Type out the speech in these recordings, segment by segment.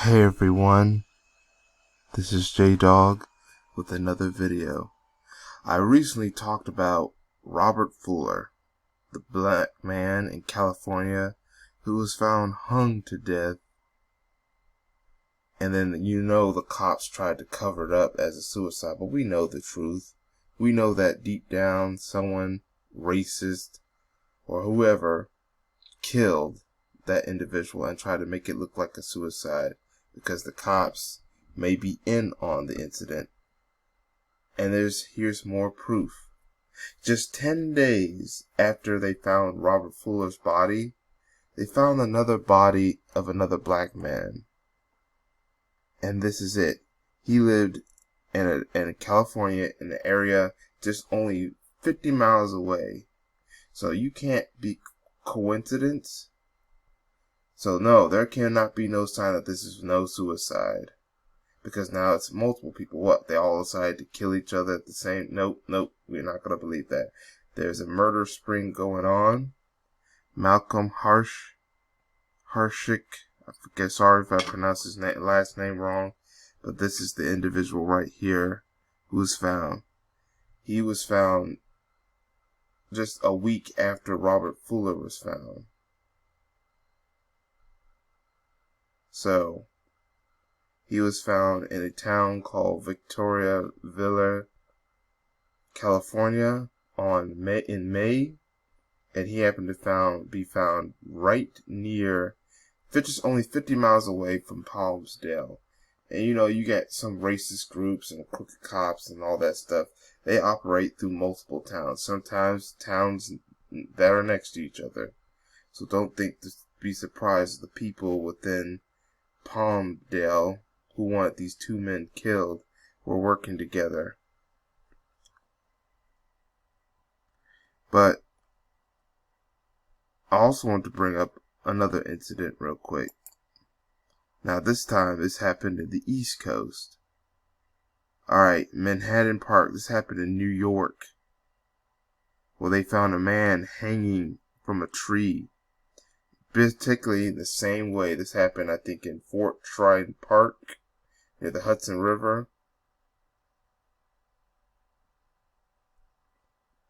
Hey everyone, this is J-Dog with another video. I recently talked about Robert Fuller, the black man in California who was found hung to death, and then the cops tried to cover it up as a suicide, but we know the truth. We know that deep down someone racist or whoever killed that individual and tried to make it look like a suicide because the cops may be in on the incident. And here's more proof. Just 10 days after they found Robert Fuller's body, they found another body of another black man. And this is it. He lived in California, in an area just only 50 miles away. So you can't be coincidence. So no, there cannot be no sign that this is no suicide. Because now it's multiple people. What? They all decided to kill each other at the same... Nope, we're not going to believe that. There's a murder spree going on. Malcolm Harshik. I forget, sorry if I pronounced his last name wrong. But this is the individual right here who was found. He was found just a week after Robert Fuller was found. So, he was found in a town called Victoriaville, California in May, and he happened to be found right near, just only 50 miles away from Palmsdale. And you got some racist groups and crooked cops and all that stuff. They operate through multiple towns, sometimes towns that are next to each other. So don't be surprised the people within Palmdale who wanted these two men killed were working together. But I also want to bring up another incident real quick. Now this time this happened in the East Coast. Alright, Manhattan Park. This happened in New York, where they found a man hanging from a tree. Particularly in the same way this happened, I think, in Fort Tryon Park, near the Hudson River.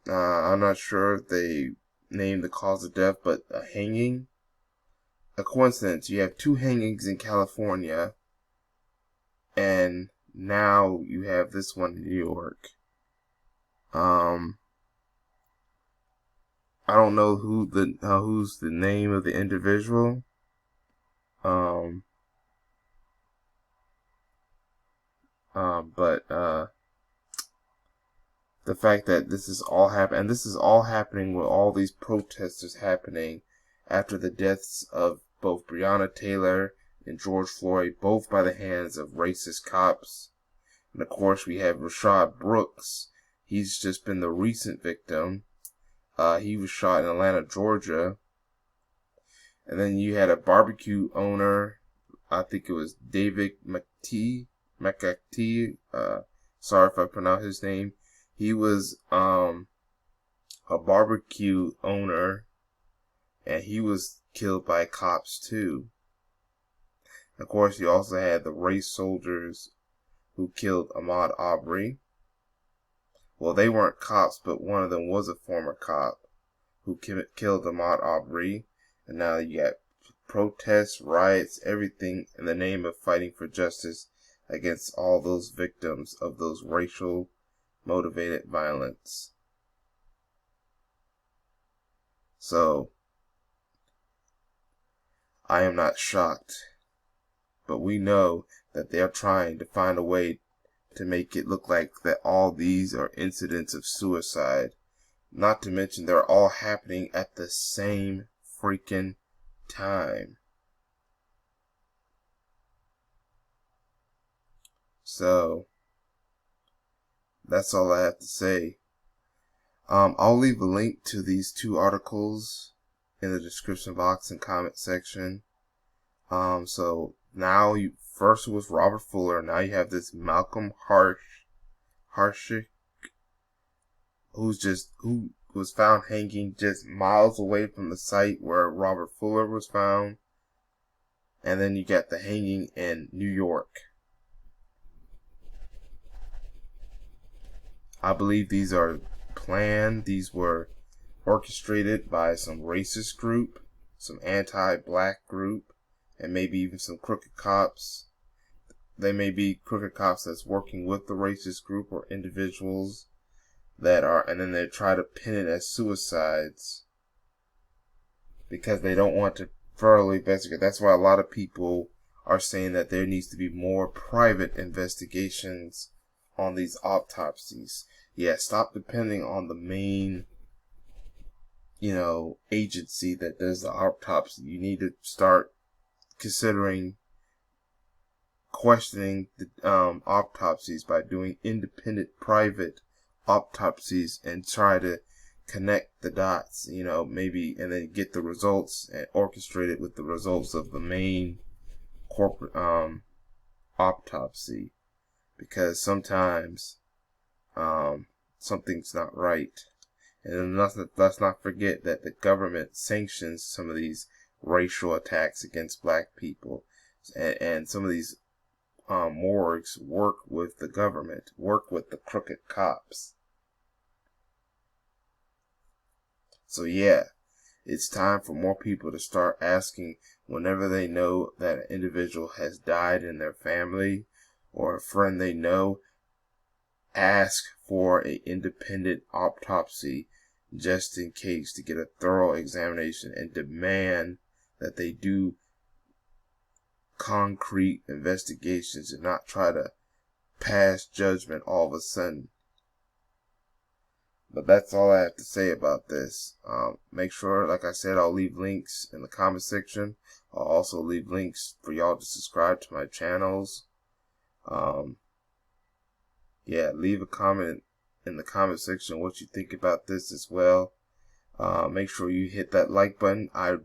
I'm not sure if they named the cause of death, but a hanging. A coincidence. You have two hangings in California, and now you have this one in New York. I don't know who's the name of the individual. But the fact that this is all happening with all these protesters happening after the deaths of both Breonna Taylor and George Floyd, both by the hands of racist cops. And of course we have Rayshard Brooks. He's just been the recent victim. He was shot in Atlanta, Georgia. And then you had a barbecue owner, I think it was David McAtee. Sorry if I pronounced his name. He was a barbecue owner, and he was killed by cops too. Of course, you also had the race soldiers who killed Ahmaud Arbery. Well, they weren't cops, but one of them was a former cop who killed Ahmaud Arbery. And now you got protests, riots, everything in the name of fighting for justice against all those victims of those racial motivated violence. So, I am not shocked, but we know that they are trying to find a way to make it look like that all these are incidents of suicide. Not to mention they're all happening at the same freaking time. So, that's all I have to say. I'll leave a link to these two articles in the description box and comment section. So now first was Robert Fuller. Now you have this Malcolm Harshik, who was found hanging just miles away from the site where Robert Fuller was found. And then you got the hanging in New York. I believe these are planned. These were orchestrated by some racist group, some anti-black group, and maybe even some crooked cops. They may be crooked cops that's working with the racist group or individuals that are, and then they try to pin it as suicides because they don't want to thoroughly investigate. That's why a lot of people are saying that there needs to be more private investigations on these autopsies. Yeah, stop depending on the main, agency that does the autopsy. You need to start considering questioning the autopsies by doing independent private autopsies and try to connect the dots, maybe, and then get the results and orchestrate it with the results of the main corporate autopsy, because sometimes something's not right. And let's not forget that the government sanctions some of these racial attacks against black people, and some of these morgues work with the government, work with the crooked cops. So yeah, it's time for more people to start asking whenever they know that an individual has died in their family or a friend they know. Ask for an independent autopsy just in case, to get a thorough examination, and demand that they do concrete investigations and not try to pass judgment all of a sudden. But that's all I have to say about this. Make sure, like I said, I'll leave links in the comment section. I'll also leave links for y'all to subscribe to my channels. Yeah, leave a comment in the comment section what you think about this as well. Make sure you hit that like button. I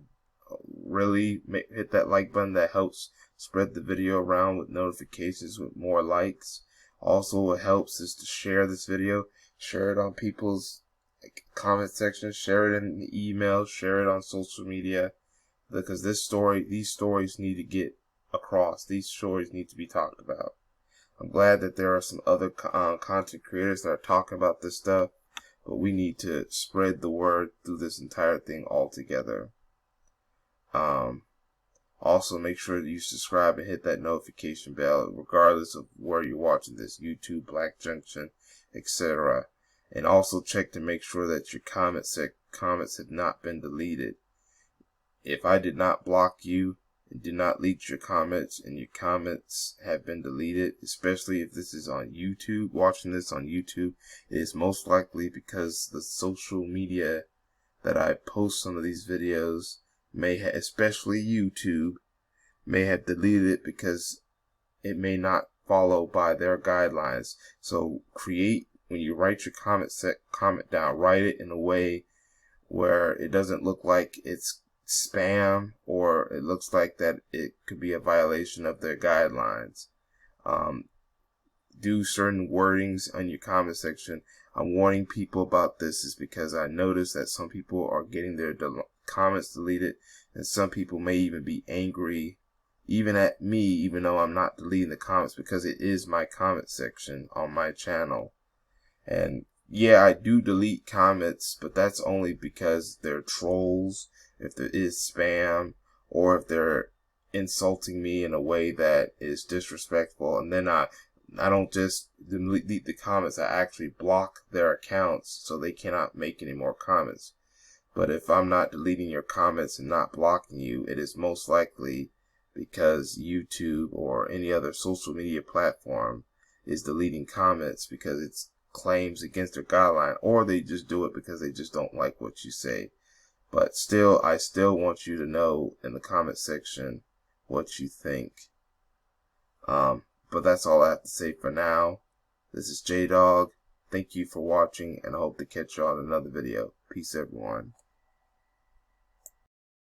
really hit that like button. That helps spread the video around with notifications, with more likes. Also, what helps is to share this video. Share it on people's comment section. Share it in the email. Share it on social media, because these stories need to get across. These stories need to be talked about. I'm glad that there are some other content creators that are talking about this stuff, but we need to spread the word through this entire thing altogether. Also, make sure that you subscribe and hit that notification bell, regardless of where you're watching this, YouTube, Black Junction, etc. And also check to make sure that your comments have not been deleted. If I did not block you and did not delete your comments, and your comments have been deleted, especially if this is on YouTube, watching this on YouTube, it is most likely because the social media that I post some of these videos especially YouTube, may have deleted it because it may not follow by their guidelines. So when you write your comment down, write it in a way where it doesn't look like it's spam, or it looks like that it could be a violation of their guidelines. Do certain wordings on your comment section. I'm warning people about this is because I noticed that some people are getting their comments deleted, and some people may even be angry even at me, even though I'm not deleting the comments, because it is my comment section on my channel. And yeah, I do delete comments, but that's only because they're trolls, if there is spam, or if they're insulting me in a way that is disrespectful. And then I don't just delete the comments, I actually block their accounts so they cannot make any more comments. But if I'm not deleting your comments and not blocking you, it is most likely because YouTube or any other social media platform is deleting comments because it's claims against their guideline, or they just do it because they just don't like what you say. But still, I still want you to know in the comment section what you think. But that's all I have to say for now. This is J-Dog. Thank you for watching, and I hope to catch you on another video. Peace, everyone.